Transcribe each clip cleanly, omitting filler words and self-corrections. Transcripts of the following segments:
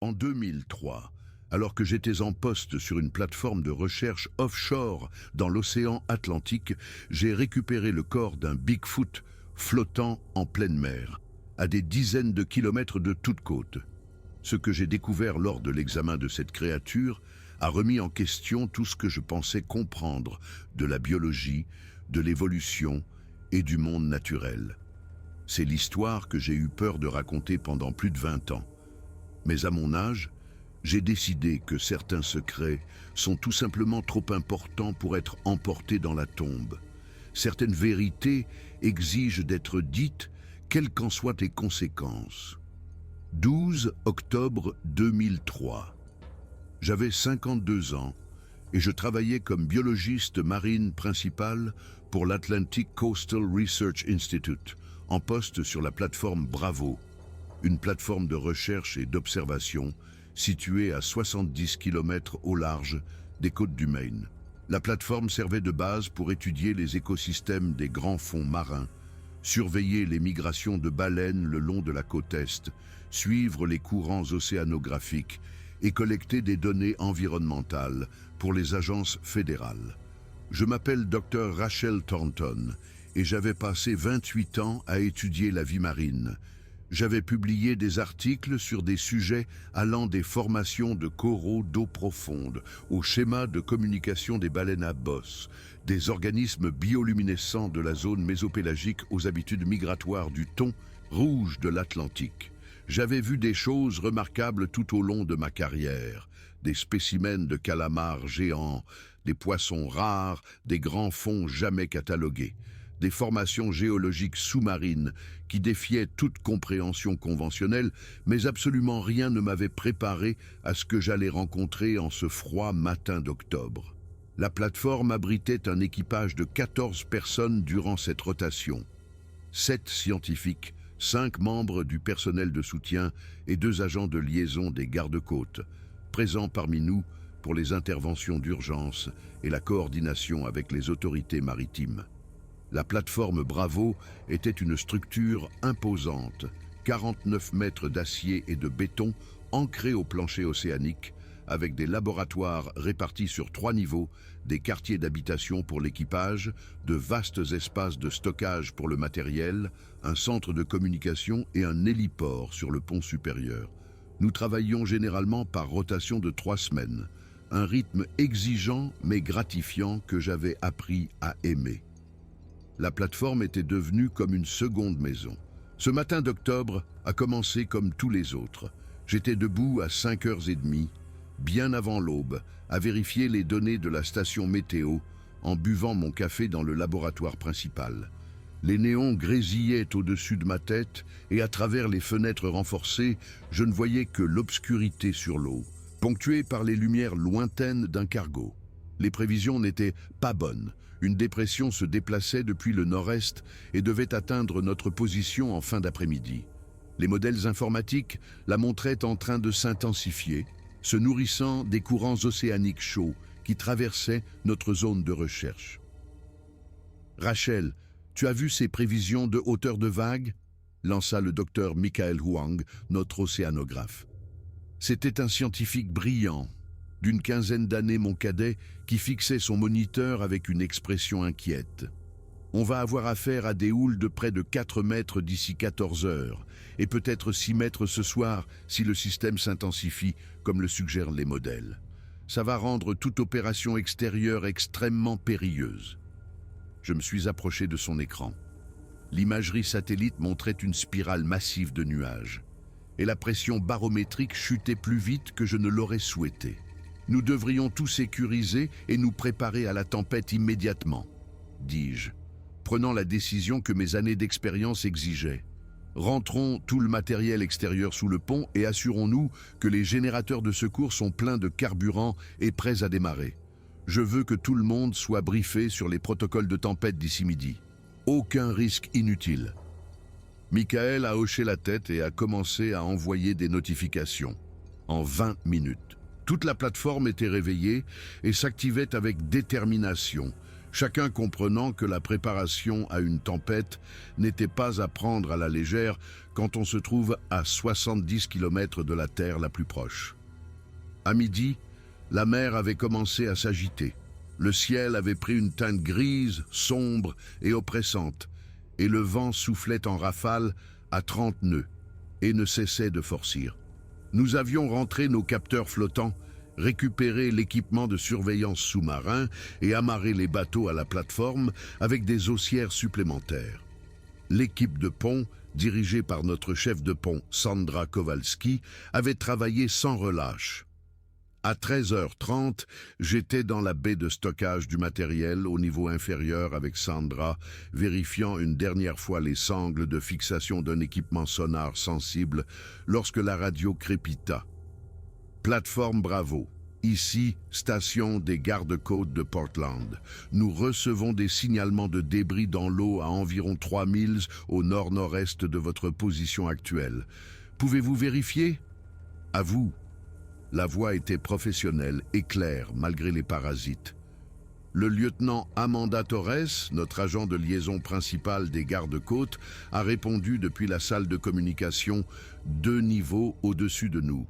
En 2003, alors que j'étais en poste sur une plateforme de recherche offshore dans l'océan Atlantique, j'ai récupéré le corps d'un Bigfoot flottant en pleine mer, à des dizaines de kilomètres de toute côte. Ce que j'ai découvert lors de l'examen de cette créature a remis en question tout ce que je pensais comprendre de la biologie, de l'évolution et du monde naturel. C'est l'histoire que j'ai eu peur de raconter pendant plus de 20 ans. Mais à mon âge, j'ai décidé que certains secrets sont tout simplement trop importants pour être emportés dans la tombe. Certaines vérités exigent d'être dites, quelles qu'en soient les conséquences. 12 octobre 2003. J'avais 52 ans et je travaillais comme biologiste marine principal pour l'Atlantic Coastal Research Institute, en poste sur la plateforme Bravo, une plateforme de recherche et d'observation située à 70 km au large des côtes du Maine. La plateforme servait de base pour étudier les écosystèmes des grands fonds marins, surveiller les migrations de baleines le long de la côte Est, suivre les courants océanographiques et collecter des données environnementales pour les agences fédérales. Je m'appelle Dr Rachel Thornton et j'avais passé 28 ans à étudier la vie marine. J'avais publié des articles sur des sujets allant des formations de coraux d'eau profonde au schéma de communication des baleines à bosse, des organismes bioluminescents de la zone mésopélagique aux habitudes migratoires du thon rouge de l'Atlantique. J'avais vu des choses remarquables tout au long de ma carrière, des spécimens de calamars géants, des poissons rares, des grands fonds jamais catalogués, des formations géologiques sous-marines qui défiaient toute compréhension conventionnelle, mais absolument rien ne m'avait préparé à ce que j'allais rencontrer en ce froid matin d'octobre. La plateforme abritait un équipage de 14 personnes durant cette rotation. 7 scientifiques, 5 membres du personnel de soutien et 2 agents de liaison des gardes-côtes, présents parmi nous pour les interventions d'urgence et la coordination avec les autorités maritimes. La plateforme Bravo était une structure imposante, 49 mètres d'acier et de béton ancrés au plancher océanique, avec des laboratoires répartis sur 3 niveaux, des quartiers d'habitation pour l'équipage, de vastes espaces de stockage pour le matériel, un centre de communication et un héliport sur le pont supérieur. Nous travaillions généralement par rotation de 3 semaines, un rythme exigeant mais gratifiant que j'avais appris à aimer. La plateforme était devenue comme une seconde maison. Ce matin d'octobre a commencé comme tous les autres. J'étais debout à 5h30, bien avant l'aube, à vérifier les données de la station météo en buvant mon café dans le laboratoire principal. Les néons grésillaient au-dessus de ma tête et à travers les fenêtres renforcées, je ne voyais que l'obscurité sur l'eau, ponctuée par les lumières lointaines d'un cargo. Les prévisions n'étaient pas bonnes. Une dépression se déplaçait depuis le nord-est et devait atteindre notre position en fin d'après-midi. Les modèles informatiques la montraient en train de s'intensifier, se nourrissant des courants océaniques chauds qui traversaient notre zone de recherche. Rachel, tu as vu ces prévisions de hauteur de vague? Lança le docteur Michael Huang, notre océanographe. C'était un scientifique brillant, d'une quinzaine d'années mon cadet, qui fixait son moniteur avec une expression inquiète. On va avoir affaire à des houles de près de 4 mètres d'ici 14 heures, et peut-être 6 mètres ce soir si le système s'intensifie, comme le suggèrent les modèles. Ça va rendre toute opération extérieure extrêmement périlleuse. Je me suis approché de son écran. L'imagerie satellite montrait une spirale massive de nuages, et la pression barométrique chutait plus vite que je ne l'aurais souhaité. Nous devrions tout sécuriser et nous préparer à la tempête immédiatement, dis-je, prenant la décision que mes années d'expérience exigeaient. Rentrons tout le matériel extérieur sous le pont et assurons-nous que les générateurs de secours sont pleins de carburant et prêts à démarrer. Je veux que tout le monde soit briefé sur les protocoles de tempête d'ici midi. Aucun risque inutile. Michael a hoché la tête et a commencé à envoyer des notifications. En 20 minutes. Toute la plateforme était réveillée et s'activait avec détermination, chacun comprenant que la préparation à une tempête n'était pas à prendre à la légère quand on se trouve à 70 km de la terre la plus proche. À midi, la mer avait commencé à s'agiter. Le ciel avait pris une teinte grise, sombre et oppressante, et le vent soufflait en rafales à 30 nœuds et ne cessait de forcir. Nous avions rentré nos capteurs flottants, récupéré l'équipement de surveillance sous-marin et amarré les bateaux à la plateforme avec des haussières supplémentaires. L'équipe de pont, dirigée par notre chef de pont Sandra Kowalski, avait travaillé sans relâche. À 13h30, j'étais dans la baie de stockage du matériel au niveau inférieur avec Sandra, vérifiant une dernière fois les sangles de fixation d'un équipement sonar sensible lorsque la radio crépita. Plateforme Bravo. Ici, station des gardes-côtes de Portland. Nous recevons des signalements de débris dans l'eau à environ 3 milles au nord-nord-est de votre position actuelle. Pouvez-vous vérifier? À vous. La voix était professionnelle et claire malgré les parasites. Le lieutenant Amanda Torres, notre agent de liaison principal des gardes-côtes, a répondu depuis la salle de communication 2 niveaux au-dessus de nous.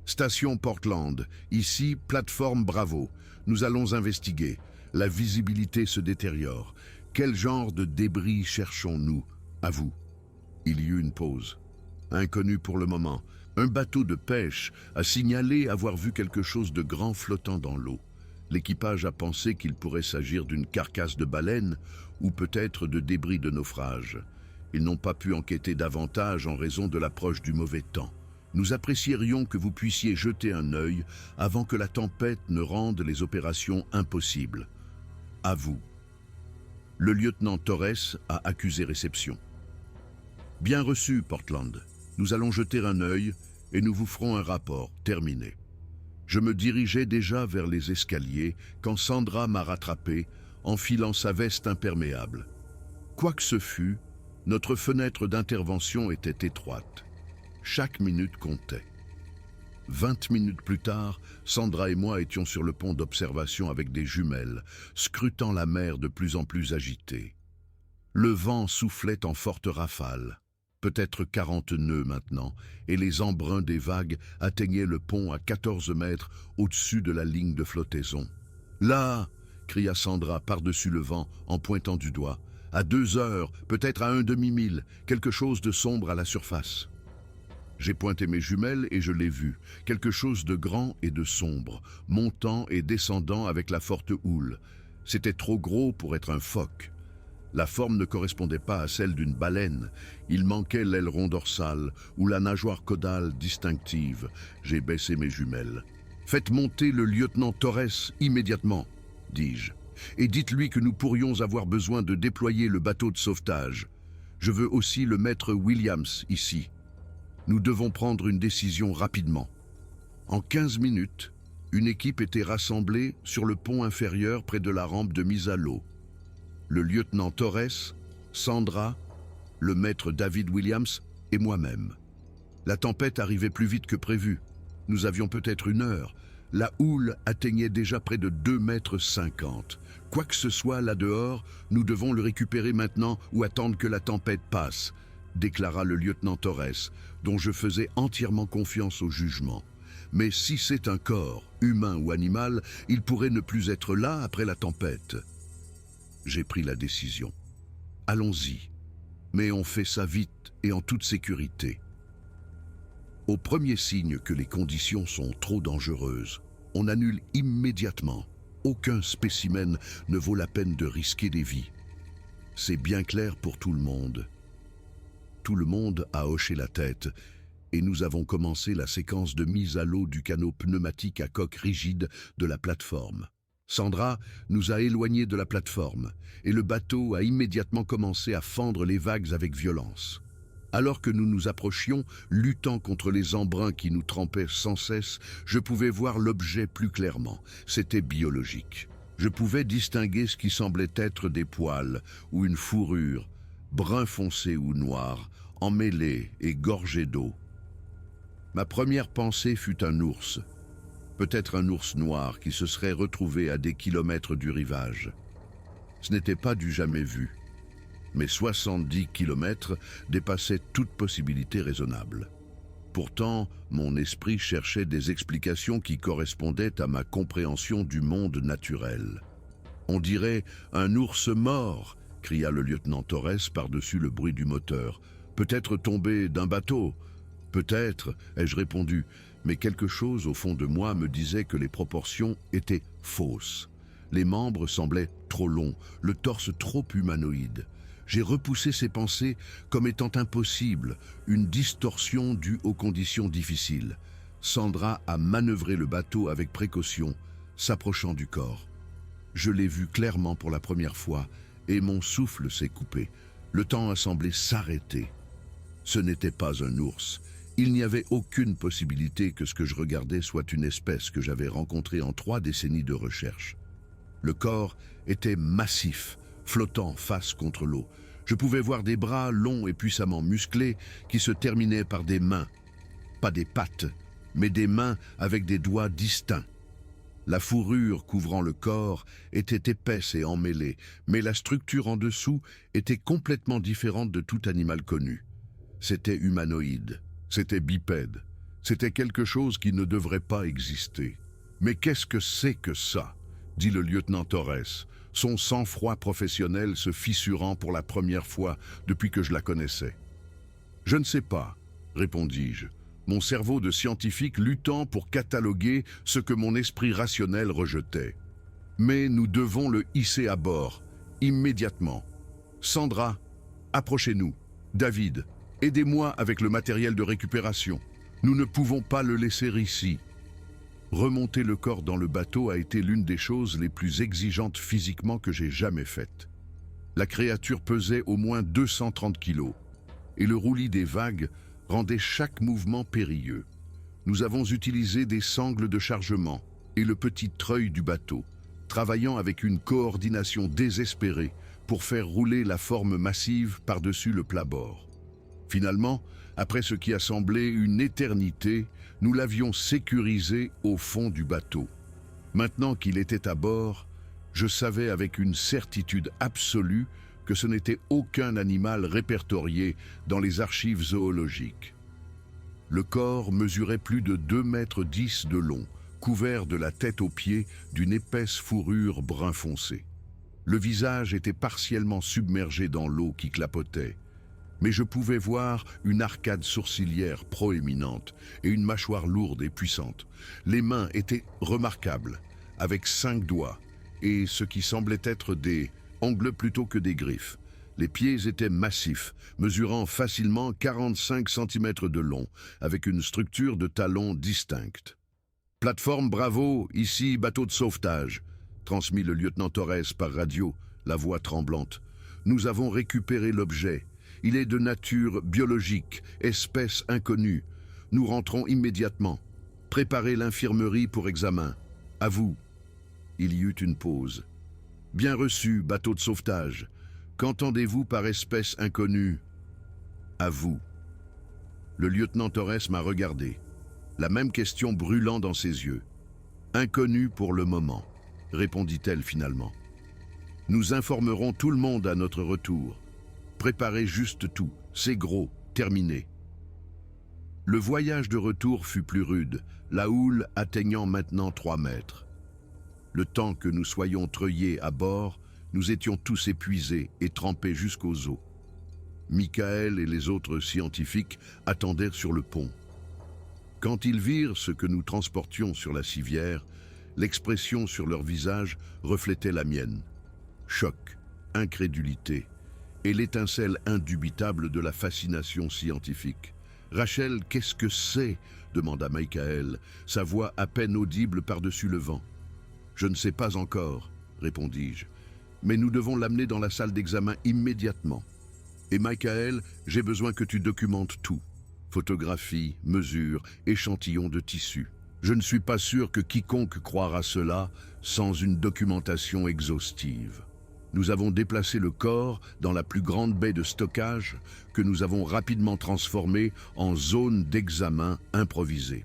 Station Portland, ici, plateforme Bravo. Nous allons investiguer. La visibilité se détériore. Quel genre de débris cherchons-nous? À vous. Il y eut une pause. Inconnu pour le moment. Un bateau de pêche a signalé avoir vu quelque chose de grand flottant dans l'eau. L'équipage a pensé qu'il pourrait s'agir d'une carcasse de baleine ou peut-être de débris de naufrage. Ils n'ont pas pu enquêter davantage en raison de l'approche du mauvais temps. Nous apprécierions que vous puissiez jeter un œil avant que la tempête ne rende les opérations impossibles. À vous. Le lieutenant Torres a accusé réception. Bien reçu, Portland. Nous allons jeter un œil et nous vous ferons un rapport. Terminé. Je me dirigeais déjà vers les escaliers quand Sandra m'a rattrapé, enfilant sa veste imperméable. Quoi que ce fût, notre fenêtre d'intervention était étroite. Chaque minute comptait. 20 minutes plus tard, Sandra et moi étions sur le pont d'observation avec des jumelles, scrutant la mer de plus en plus agitée. Le vent soufflait en fortes rafales. Peut-être 40 nœuds maintenant, et les embruns des vagues atteignaient le pont à 14 mètres au-dessus de la ligne de flottaison. « Là !» cria Sandra par-dessus le vent en pointant du doigt. « À 2 heures, peut-être à un demi-mille, quelque chose de sombre à la surface. » J'ai pointé mes jumelles et je l'ai vu, quelque chose de grand et de sombre, montant et descendant avec la forte houle. C'était trop gros pour être un phoque. La forme ne correspondait pas à celle d'une baleine. Il manquait l'aileron dorsal ou la nageoire caudale distinctive. J'ai baissé mes jumelles. « Faites monter le lieutenant Torres immédiatement, dis-je, et dites-lui que nous pourrions avoir besoin de déployer le bateau de sauvetage. Je veux aussi le maître Williams ici. Nous devons prendre une décision rapidement. » En 15 minutes, une équipe était rassemblée sur le pont inférieur près de la rampe de mise à l'eau. Le lieutenant Torres, Sandra, le maître David Williams et moi-même. La tempête arrivait plus vite que prévu. Nous avions peut-être 1 heure. La houle atteignait déjà près de 2,50 m. Quoi que ce soit là dehors, nous devons le récupérer maintenant ou attendre que la tempête passe, déclara le lieutenant Torres, dont je faisais entièrement confiance au jugement. Mais si c'est un corps, humain ou animal, il pourrait ne plus être là après la tempête. J'ai pris la décision. Allons-y, mais on fait ça vite et en toute sécurité. Au premier signe que les conditions sont trop dangereuses, on annule immédiatement. Aucun spécimen ne vaut la peine de risquer des vies. C'est bien clair pour tout le monde. Tout le monde a hoché la tête et nous avons commencé la séquence de mise à l'eau du canot pneumatique à coque rigide de la plateforme. Sandra nous a éloignés de la plateforme et le bateau a immédiatement commencé à fendre les vagues avec violence. Alors que nous nous approchions, luttant contre les embruns qui nous trempaient sans cesse, je pouvais voir l'objet plus clairement. C'était biologique. Je pouvais distinguer ce qui semblait être des poils ou une fourrure, brun foncé ou noir, emmêlé et gorgé d'eau. Ma première pensée fut un ours. Peut-être un ours noir qui se serait retrouvé à des kilomètres du rivage. Ce n'était pas du jamais vu. Mes 70 kilomètres dépassaient toute possibilité raisonnable. Pourtant, mon esprit cherchait des explications qui correspondaient à ma compréhension du monde naturel. « On dirait un ours mort !» cria le lieutenant Torres par-dessus le bruit du moteur. « Peut-être tombé d'un bateau !»« Peut-être », ai-je répondu, mais quelque chose au fond de moi me disait que les proportions étaient fausses. Les membres semblaient trop longs, le torse trop humanoïde. J'ai repoussé ces pensées comme étant impossibles, une distorsion due aux conditions difficiles. Sandra a manœuvré le bateau avec précaution, s'approchant du corps. Je l'ai vu clairement pour la première fois et mon souffle s'est coupé. Le temps a semblé s'arrêter. Ce n'était pas un ours. Il n'y avait aucune possibilité que ce que je regardais soit une espèce que j'avais rencontrée en 3 décennies de recherche. Le corps était massif, flottant face contre l'eau. Je pouvais voir des bras longs et puissamment musclés qui se terminaient par des mains. Pas des pattes, mais des mains avec des doigts distincts. La fourrure couvrant le corps était épaisse et emmêlée, mais la structure en dessous était complètement différente de tout animal connu. C'était humanoïde, c'était bipède, c'était quelque chose qui ne devrait pas exister. « Mais qu'est-ce que c'est que ça ?» dit le lieutenant Torres, son sang-froid professionnel se fissurant pour la première fois depuis que je la connaissais. « Je ne sais pas, » répondis-je, mon cerveau de scientifique luttant pour cataloguer ce que mon esprit rationnel rejetait. « Mais nous devons le hisser à bord, immédiatement. Sandra, approchez-nous. David, aidez-moi avec le matériel de récupération. Nous ne pouvons pas le laisser ici. » Remonter le corps dans le bateau a été l'une des choses les plus exigeantes physiquement que j'ai jamais faites. La créature pesait au moins 230 kilos, et le roulis des vagues rendait chaque mouvement périlleux. Nous avons utilisé des sangles de chargement et le petit treuil du bateau, travaillant avec une coordination désespérée pour faire rouler la forme massive par-dessus le plat-bord. Finalement, après ce qui a semblé une éternité, nous l'avions sécurisé au fond du bateau. Maintenant qu'il était à bord, je savais avec une certitude absolue que ce n'était aucun animal répertorié dans les archives zoologiques. Le corps mesurait plus de 2,10 mètres de long, couvert de la tête aux pieds d'une épaisse fourrure brun foncé. Le visage était partiellement submergé dans l'eau qui clapotait, mais je pouvais voir une arcade sourcilière proéminente et une mâchoire lourde et puissante. Les mains étaient remarquables, avec 5 doigts, et ce qui semblait être des ongles plutôt que des griffes. Les pieds étaient massifs, mesurant facilement 45 cm de long, avec une structure de talons distincte. « Plateforme Bravo, ici bateau de sauvetage », transmit le lieutenant Torres par radio, la voix tremblante. « Nous avons récupéré l'objet. Il est de nature biologique, espèce inconnue. Nous rentrons immédiatement. Préparez l'infirmerie pour examen. À vous. » Il y eut une pause. « Bien reçu, bateau de sauvetage. Qu'entendez-vous par espèce inconnue ? » À vous. Le lieutenant Torres m'a regardé, la même question brûlant dans ses yeux. « Inconnu pour le moment, » répondit-elle finalement. « Nous informerons tout le monde à notre retour. Préparez juste tout, c'est gros, terminé. » Le voyage de retour fut plus rude, la houle atteignant maintenant 3 mètres. Le temps que nous soyons treuillés à bord, nous étions tous épuisés et trempés jusqu'aux os. Michael et les autres scientifiques attendaient sur le pont. Quand ils virent ce que nous transportions sur la civière, l'expression sur leur visage reflétait la mienne. Choc, incrédulité et l'étincelle indubitable de la fascination scientifique. « Rachel, qu'est-ce que c'est ?» demanda Michael, sa voix à peine audible par-dessus le vent. « Je ne sais pas encore, » répondis-je, « mais nous devons l'amener dans la salle d'examen immédiatement. Et Michael, j'ai besoin que tu documentes tout. Photographie, mesures, échantillons de tissu. Je ne suis pas sûr que quiconque croira cela sans une documentation exhaustive. Nous avons déplacé le corps dans la plus grande baie de stockage que nous avons rapidement transformée en zone d'examen improvisée.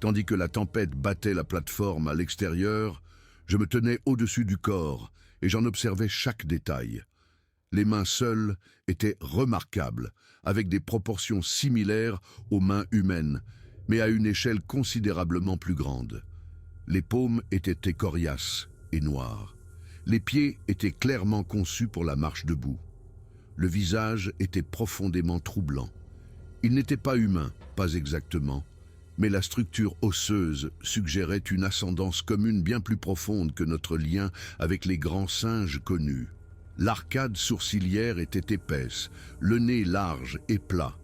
Tandis que la tempête battait la plateforme à l'extérieur, je me tenais au-dessus du corps et j'en observais chaque détail. Les mains seules étaient remarquables, avec des proportions similaires aux mains humaines, mais à une échelle considérablement plus grande. Les paumes étaient coriaces et noires. Les pieds étaient clairement conçus pour la marche debout. Le visage était profondément troublant. Il n'était pas humain, pas exactement, mais la structure osseuse suggérait une ascendance commune bien plus profonde que notre lien avec les grands singes connus. L'arcade sourcilière était épaisse, le nez large et plat.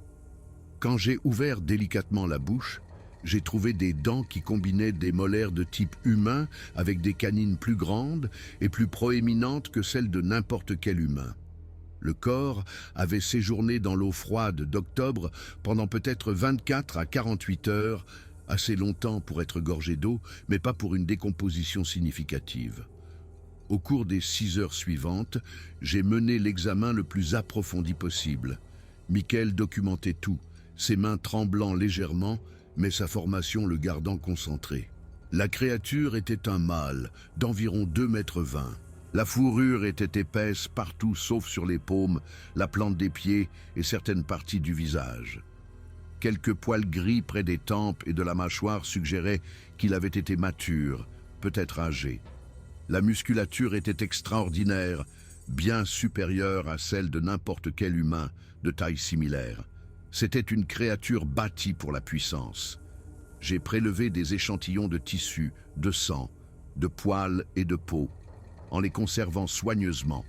Quand j'ai ouvert délicatement la bouche, j'ai trouvé des dents qui combinaient des molaires de type humain avec des canines plus grandes et plus proéminentes que celles de n'importe quel humain. Le corps avait séjourné dans l'eau froide d'octobre pendant peut-être 24 à 48 heures, assez longtemps pour être gorgé d'eau, mais pas pour une décomposition significative. Au cours des 6 heures suivantes, j'ai mené l'examen le plus approfondi possible. Michael documentait tout, ses mains tremblant légèrement, mais sa formation le gardant concentré. La créature était un mâle d'environ 2,20 m. La fourrure était épaisse partout sauf sur les paumes, la plante des pieds et certaines parties du visage. Quelques poils gris près des tempes et de la mâchoire suggéraient qu'il avait été mature, peut-être âgé. La musculature était extraordinaire, bien supérieure à celle de n'importe quel humain de taille similaire. C'était une créature bâtie pour la puissance. J'ai prélevé des échantillons de tissu, de sang, de poils et de peau, en les conservant soigneusement.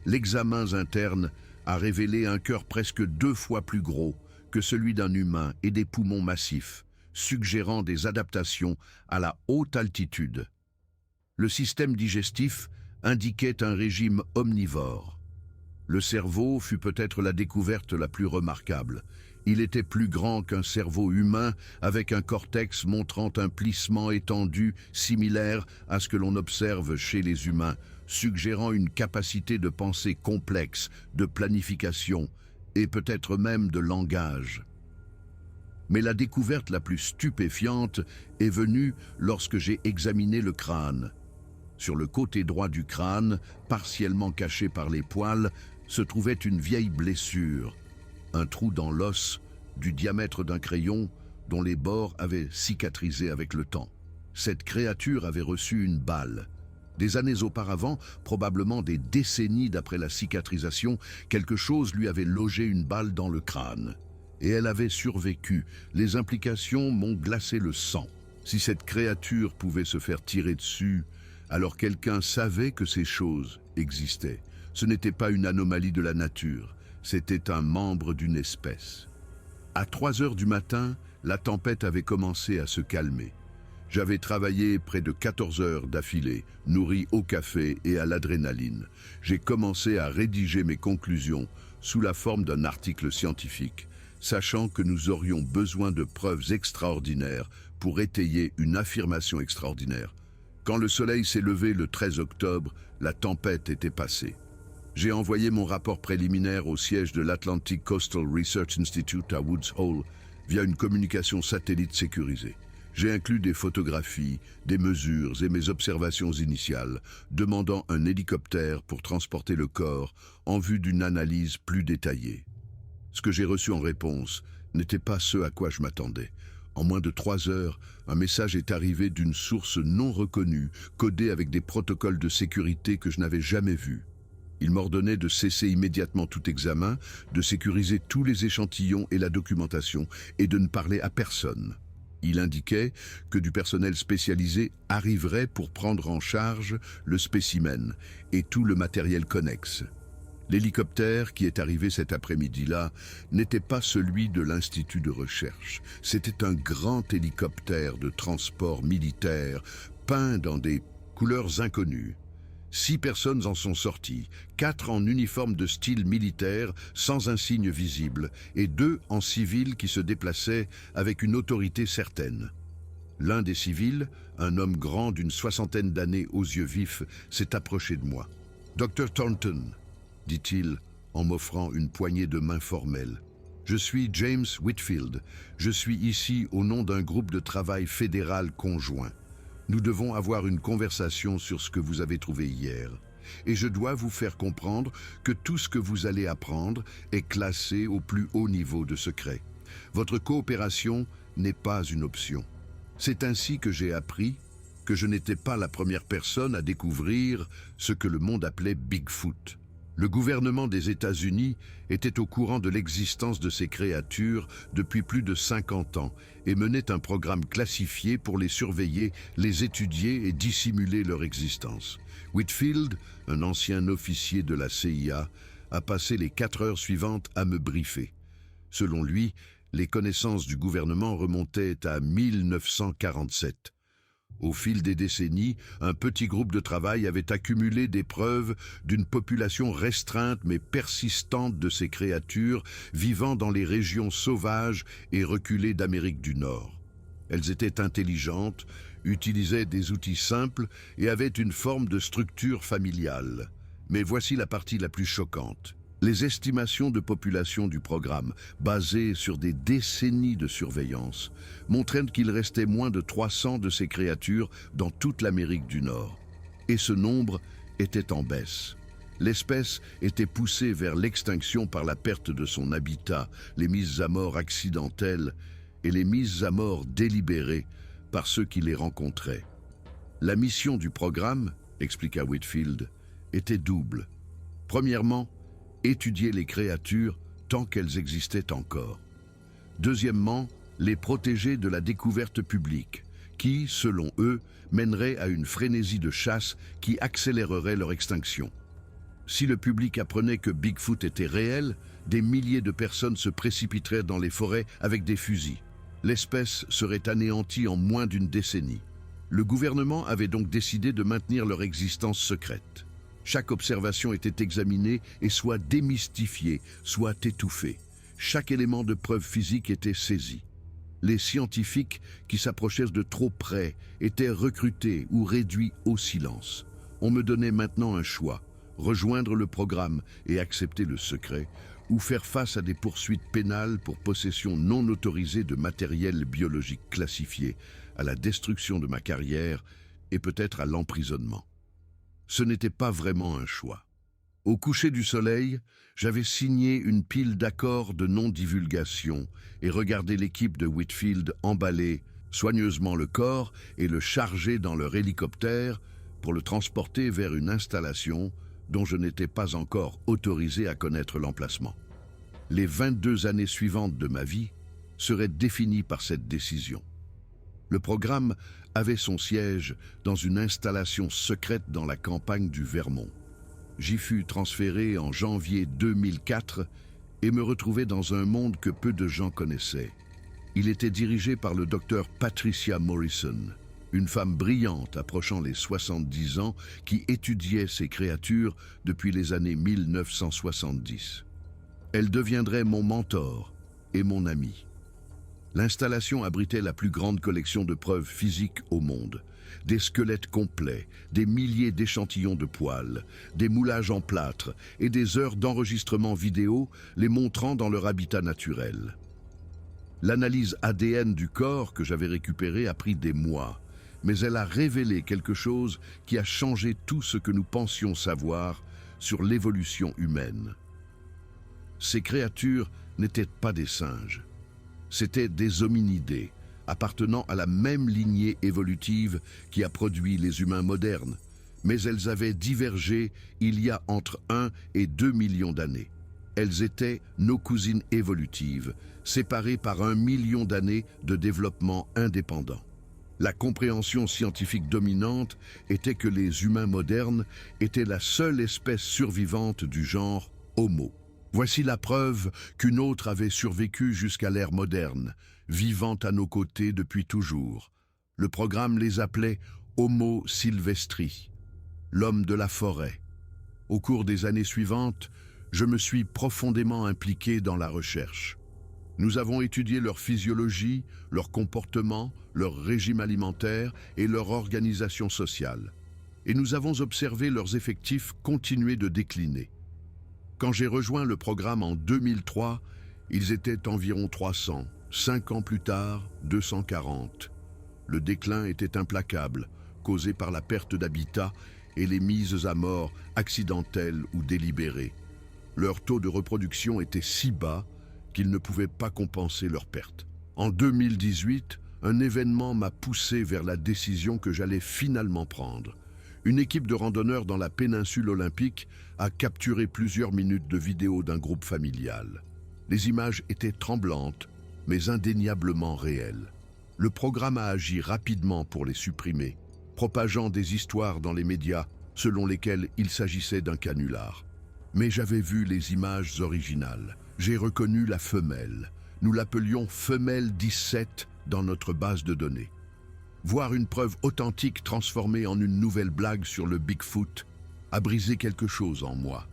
L'examen interne a révélé un cœur presque 2 fois plus gros que celui d'un humain et des poumons massifs, suggérant des adaptations à la haute altitude. Le système digestif indiquait un régime omnivore. Le cerveau fut peut-être la découverte la plus remarquable. Il était plus grand qu'un cerveau humain, avec un cortex montrant un plissement étendu similaire à ce que l'on observe chez les humains, suggérant une capacité de pensée complexe, de planification et peut-être même de langage. Mais la découverte la plus stupéfiante est venue lorsque j'ai examiné le crâne. Sur le côté droit du crâne, partiellement caché par les poils, se trouvait une vieille blessure, un trou dans l'os du diamètre d'un crayon dont les bords avaient cicatrisé avec le temps. Cette créature avait reçu une balle. Des années auparavant, probablement des décennies d'après la cicatrisation, quelque chose lui avait logé une balle dans le crâne. Et elle avait survécu. Les implications m'ont glacé le sang. Si cette créature pouvait se faire tirer dessus, alors quelqu'un savait que ces choses existaient. Ce n'était pas une anomalie de la nature, c'était un membre d'une espèce. À 3 heures du matin, la tempête avait commencé à se calmer. J'avais travaillé près de 14 heures d'affilée, nourri au café et à l'adrénaline. J'ai commencé à rédiger mes conclusions sous la forme d'un article scientifique, sachant que nous aurions besoin de preuves extraordinaires pour étayer une affirmation extraordinaire. Quand le soleil s'est levé le 13 octobre, la tempête était passée. J'ai envoyé mon rapport préliminaire au siège de l'Atlantic Coastal Research Institute à Woods Hole via une communication satellite sécurisée. J'ai inclus des photographies, des mesures et mes observations initiales, demandant un hélicoptère pour transporter le corps en vue d'une analyse plus détaillée. Ce que j'ai reçu en réponse n'était pas ce à quoi je m'attendais. En moins de 3 heures, un message est arrivé d'une source non reconnue, codée avec des protocoles de sécurité que je n'avais jamais vus. Il m'ordonnait de cesser immédiatement tout examen, de sécuriser tous les échantillons et la documentation, et de ne parler à personne. Il indiquait que du personnel spécialisé arriverait pour prendre en charge le spécimen et tout le matériel connexe. L'hélicoptère qui est arrivé cet après-midi-là n'était pas celui de l'Institut de recherche. C'était un grand hélicoptère de transport militaire peint dans des couleurs inconnues. 6 personnes en sont sorties, 4 en uniforme de style militaire sans insigne visible et 2 en civil qui se déplaçaient avec une autorité certaine. L'un des civils, un homme grand d'une 60aine d'années aux yeux vifs, s'est approché de moi. « Dr. Thornton », dit-il en m'offrant une poignée de main formelle. « Je suis James Whitfield. Je suis ici au nom d'un groupe de travail fédéral conjoint. Nous devons avoir une conversation sur ce que vous avez trouvé hier. et je dois vous faire comprendre que tout ce que vous allez apprendre est classé au plus haut niveau de secret. Votre coopération n'est pas une option. C'est ainsi que j'ai appris que je n'étais pas la première personne à découvrir ce que le monde appelait Bigfoot. Le gouvernement des États-Unis était au courant de l'existence de ces créatures depuis plus de 50 ans et menait un programme classifié pour les surveiller, les étudier et dissimuler leur existence. Whitfield, un ancien officier de la CIA, a passé les 4 heures suivantes à me briefer. Selon lui, les connaissances du gouvernement remontaient à 1947. Au fil des décennies, un petit groupe de travail avait accumulé des preuves d'une population restreinte mais persistante de ces créatures vivant dans les régions sauvages et reculées d'Amérique du Nord. Elles étaient intelligentes, utilisaient des outils simples et avaient une forme de structure familiale. Mais voici la partie la plus choquante. Les estimations de population du programme, basées sur des décennies de surveillance, montraient qu'il restait moins de 300 de ces créatures dans toute l'Amérique du Nord. Et ce nombre était en baisse. L'espèce était poussée vers l'extinction par la perte de son habitat, les mises à mort accidentelles et les mises à mort délibérées par ceux qui les rencontraient. La mission du programme, expliqua Whitfield, était double. Premièrement, étudier les créatures tant qu'elles existaient encore. Deuxièmement, les protéger de la découverte publique, qui, selon eux, mènerait à une frénésie de chasse qui accélérerait leur extinction. Si le public apprenait que Bigfoot était réel, des milliers de personnes se précipiteraient dans les forêts avec des fusils. L'espèce serait anéantie en moins d'une décennie. Le gouvernement avait donc décidé de maintenir leur existence secrète. Chaque observation était examinée et soit démystifiée, soit étouffée. Chaque élément de preuve physique était saisi. Les scientifiques qui s'approchaient de trop près étaient recrutés ou réduits au silence. On me donnait maintenant un choix, rejoindre le programme et accepter le secret, ou faire face à des poursuites pénales pour possession non autorisée de matériel biologique classifié, à la destruction de ma carrière et peut-être à l'emprisonnement. Ce n'était pas vraiment un choix. Au coucher du soleil, j'avais signé une pile d'accords de non-divulgation et regardé l'équipe de Whitfield emballer soigneusement le corps et le charger dans leur hélicoptère pour le transporter vers une installation dont je n'étais pas encore autorisé à connaître l'emplacement. Les 22 années suivantes de ma vie seraient définies par cette décision. Le programme avait son siège dans une installation secrète dans la campagne du Vermont. J'y fus transféré en janvier 2004 et me retrouvai dans un monde que peu de gens connaissaient. Il était dirigé par le docteur Patricia Morrison, une femme brillante approchant les 70 ans qui étudiait ces créatures depuis les années 1970. Elle deviendrait mon mentor et mon ami. L'installation abritait la plus grande collection de preuves physiques au monde. Des squelettes complets, des milliers d'échantillons de poils, des moulages en plâtre et des heures d'enregistrement vidéo les montrant dans leur habitat naturel. L'analyse ADN du corps que j'avais récupéré a pris des mois, mais elle a révélé quelque chose qui a changé tout ce que nous pensions savoir sur l'évolution humaine. Ces créatures n'étaient pas des singes. C'étaient des hominidés, appartenant à la même lignée évolutive qui a produit les humains modernes, mais elles avaient divergé il y a entre 1 et 2 millions d'années. Elles étaient nos cousines évolutives, séparées par 1 million d'années de développement indépendant. La compréhension scientifique dominante était que les humains modernes étaient la seule espèce survivante du genre Homo. Voici la preuve qu'une autre avait survécu jusqu'à l'ère moderne, vivant à nos côtés depuis toujours. Le programme les appelait Homo silvestri, l'homme de la forêt. Au cours des années suivantes, je me suis profondément impliqué dans la recherche. Nous avons étudié leur physiologie, leur comportement, leur régime alimentaire et leur organisation sociale. Et nous avons observé leurs effectifs continuer de décliner. Quand j'ai rejoint le programme en 2003, ils étaient environ 300. 5 ans plus tard, 240. Le déclin était implacable, causé par la perte d'habitat et les mises à mort accidentelles ou délibérées. Leur taux de reproduction était si bas qu'ils ne pouvaient pas compenser leurs pertes. En 2018, un événement m'a poussé vers la décision que j'allais finalement prendre. Une équipe de randonneurs dans la péninsule olympique a capturé plusieurs minutes de vidéo d'un groupe familial. Les images étaient tremblantes, mais indéniablement réelles. Le programme a agi rapidement pour les supprimer, propageant des histoires dans les médias selon lesquelles il s'agissait d'un canular. Mais j'avais vu les images originales. J'ai reconnu la femelle. Nous l'appelions femelle 17 dans notre base de données. Voir une preuve authentique transformée en une nouvelle blague sur le Bigfoot a brisé quelque chose en moi.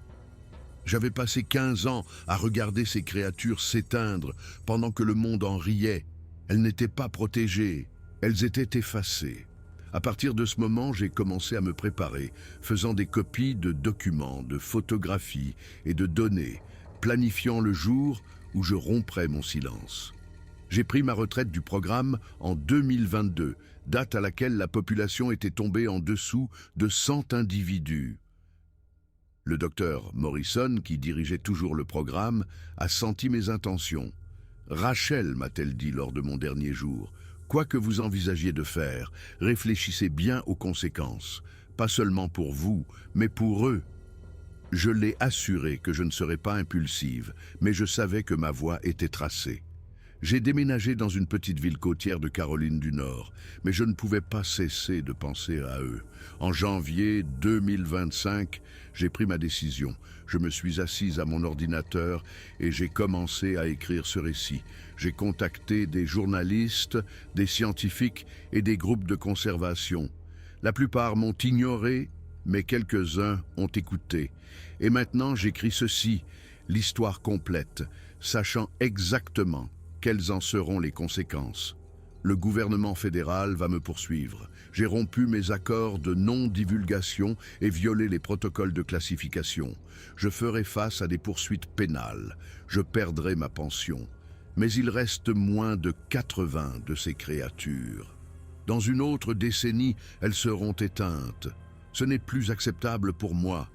J'avais passé 15 ans à regarder ces créatures s'éteindre pendant que le monde en riait. Elles n'étaient pas protégées, elles étaient effacées. À partir de ce moment, j'ai commencé à me préparer, faisant des copies de documents, de photographies et de données, planifiant le jour où je romprais mon silence. J'ai pris ma retraite du programme en 2022, date à laquelle la population était tombée en dessous de 100 individus. Le docteur Morrison, qui dirigeait toujours le programme, a senti mes intentions. « Rachel, m'a-t-elle dit lors de mon dernier jour, quoi que vous envisagiez de faire, réfléchissez bien aux conséquences, pas seulement pour vous, mais pour eux. » Je l'ai assuré que je ne serais pas impulsive, mais je savais que ma voie était tracée. J'ai déménagé dans une petite ville côtière de Caroline du Nord, mais je ne pouvais pas cesser de penser à eux. En janvier 2025, j'ai pris ma décision. Je me suis assise à mon ordinateur et j'ai commencé à écrire ce récit. J'ai contacté des journalistes, des scientifiques et des groupes de conservation. La plupart m'ont ignoré, mais quelques-uns ont écouté. Et maintenant, j'écris ceci, l'histoire complète, sachant exactement quelles en seront les conséquences. Le gouvernement fédéral va me poursuivre. J'ai rompu mes accords de non-divulgation et violé les protocoles de classification. Je ferai face à des poursuites pénales. Je perdrai ma pension. Mais il reste moins de 80 de ces créatures. Dans une autre décennie, elles seront éteintes. Ce n'est plus acceptable pour moi.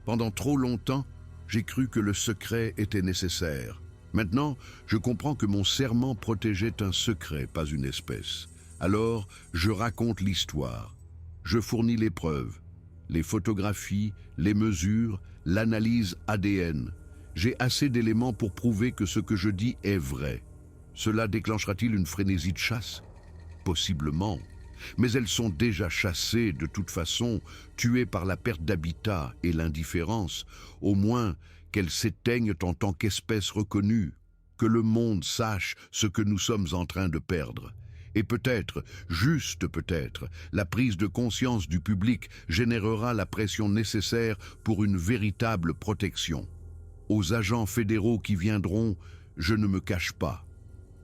Pendant trop longtemps, j'ai cru que le secret était nécessaire. Maintenant, je comprends que mon serment protégeait un secret, pas une espèce. Alors, je raconte l'histoire. Je fournis les preuves, les photographies, les mesures, l'analyse ADN. J'ai assez d'éléments pour prouver que ce que je dis est vrai. Cela déclenchera-t-il une frénésie de chasse? Possiblement. Mais elles sont déjà chassées de toute façon, tuées par la perte d'habitat et l'indifférence, au moins qu'elles s'éteignent en tant qu'espèce reconnue, que le monde sache ce que nous sommes en train de perdre. Et peut-être, juste peut-être, la prise de conscience du public générera la pression nécessaire pour une véritable protection. Aux agents fédéraux qui viendront, je ne me cache pas.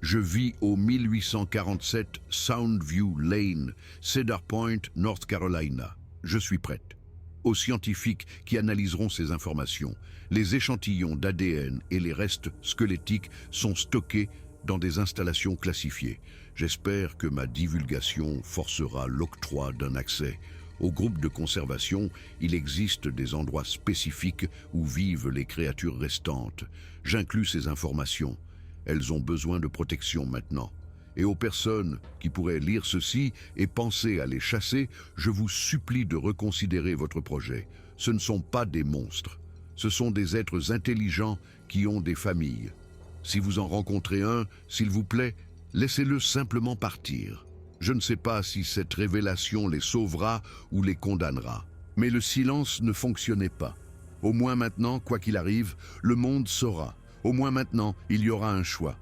Je vis au 1847 Soundview Lane, Cedar Point, North Carolina. Je suis prête. Aux scientifiques qui analyseront ces informations, les échantillons d'ADN et les restes squelettiques sont stockés dans des installations classifiées. J'espère que ma divulgation forcera l'octroi d'un accès. Au groupe de conservation, il existe des endroits spécifiques où vivent les créatures restantes. J'inclus ces informations. Elles ont besoin de protection maintenant. Et aux personnes qui pourraient lire ceci et penser à les chasser, je vous supplie de reconsidérer votre projet. Ce ne sont pas des monstres. Ce sont des êtres intelligents qui ont des familles. Si vous en rencontrez un, s'il vous plaît, laissez-le simplement partir. Je ne sais pas si cette révélation les sauvera ou les condamnera. Mais le silence ne fonctionnait pas. Au moins maintenant, quoi qu'il arrive, le monde saura. Au moins maintenant, il y aura un choix.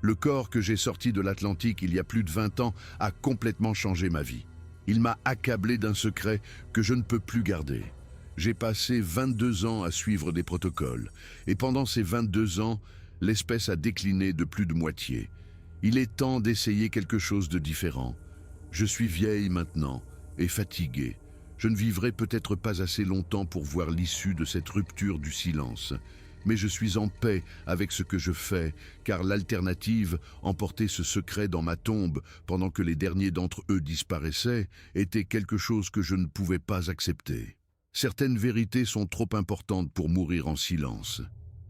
Le corps que j'ai sorti de l'Atlantique il y a plus de 20 ans a complètement changé ma vie. Il m'a accablé d'un secret que je ne peux plus garder. J'ai passé 22 ans à suivre des protocoles, et pendant ces 22 ans, l'espèce a décliné de plus de moitié. Il est temps d'essayer quelque chose de différent. Je suis vieille maintenant, et fatiguée. Je ne vivrai peut-être pas assez longtemps pour voir l'issue de cette rupture du silence. mais je suis en paix avec ce que je fais, car l'alternative, emporter ce secret dans ma tombe pendant que les derniers d'entre eux disparaissaient, était quelque chose que je ne pouvais pas accepter. Certaines vérités sont trop importantes pour mourir en silence.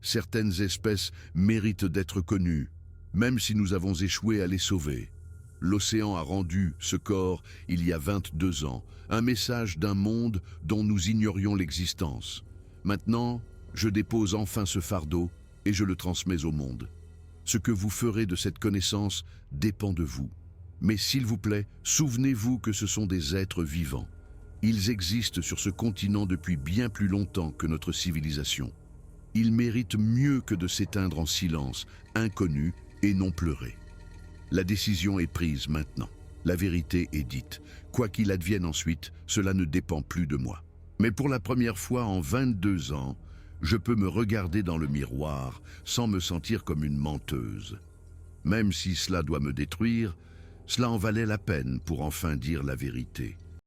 Certaines espèces méritent d'être connues, même si nous avons échoué à les sauver. L'océan a rendu ce corps il y a 22 ans, un message d'un monde dont nous ignorions l'existence. Maintenant, je dépose enfin ce fardeau et je le transmets au monde. Ce que vous ferez de cette connaissance dépend de vous. Mais s'il vous plaît, souvenez-vous que ce sont des êtres vivants. Ils existent sur ce continent depuis bien plus longtemps que notre civilisation. Ils méritent mieux que de s'éteindre en silence, inconnus et non pleurés. La décision est prise maintenant. La vérité est dite. Quoi qu'il advienne ensuite, cela ne dépend plus de moi. Mais pour la première fois en 22 ans, je peux me regarder dans le miroir sans me sentir comme une menteuse. Même si cela doit me détruire, cela en valait la peine pour enfin dire la vérité.